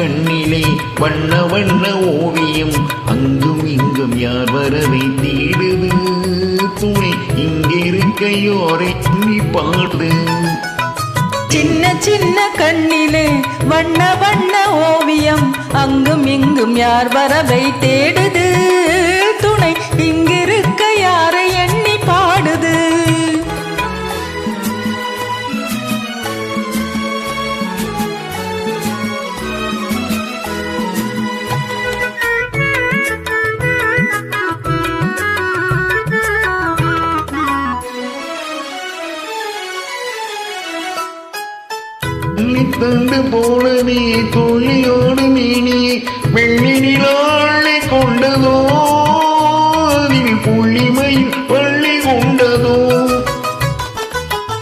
கண்ணிலே வண்ண வண்ண ஓவியம் அங்கும் இங்கும் யார் வரவை தேடுது துணை இங்கிருக்கையோரை நீ பாடு சின்ன சின்ன கண்ணிலே வண்ண வண்ண ஓவியம் அங்கும் இங்கும் யார் வரவை தேடுது துணை இங்கிருக்க யாரை எண்ணி பாடுது தந்து போலவே தொழியோடு மீனியை வெள்ளி நிலாளை கொண்டதோ அதில் புள்ளிமையில் பள்ளி கொண்டதோ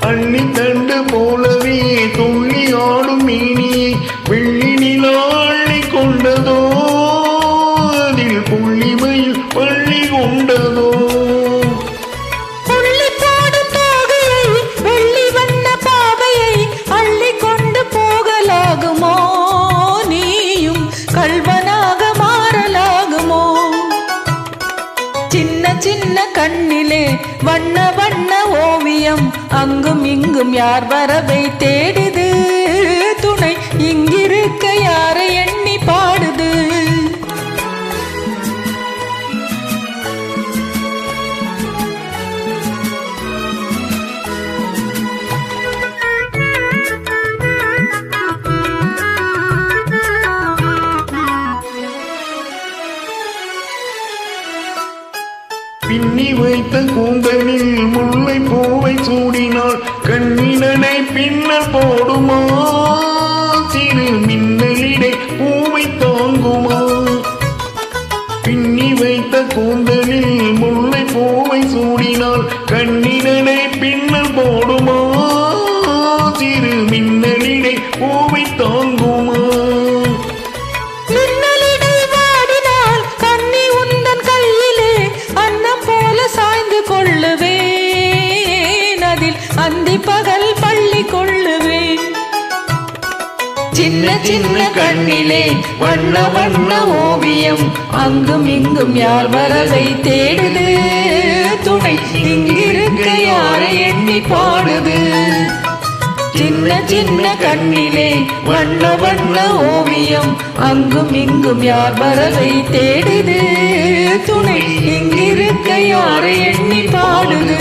அள்ளி தண்டு போலவே தொழியாடும் மீனியை வெள்ளி நிலாளை கொண்டதோ அதில் புள்ளிமையில் பள்ளி கொண்டதோ சின்ன சின்ன கண்ணிலே வண்ண வண்ண ஓவியம் அங்கும் இங்கும் யார் வரவை தேடுது துணை இங்கிருக்க யாரை எண்ணி பாடுது பின்னி வைத்த கூந்தலில் முல்லை பூவை சூடினாள் கண்ணினனை பின்னல் போடுமா சிறு மின்னலிடை பூவை தாங்குமா பின்னி வைத்த கூந்தலில் முல்லை பூவை சூடினாள் கண்ணினனை பின்னல் போடுமா சிறு மின்னலிடை பூவை தாங்குமா அந்தி பகல் பள்ளி கொள்ளுவேன் சின்ன சின்ன கண்ணிலே வண்ண வண்ண ஓவியம் அங்கும் இங்கும் யார் வரவை தேடுது துணை இங்கிருக்க யாரை எண்ணி பாடுது சின்ன சின்ன கண்ணிலே வண்ண வண்ண ஓவியம் அங்கும் இங்கும் யார் வரவை தேடுது துணை இங்கிருக்க யாரை எண்ணி பாடுது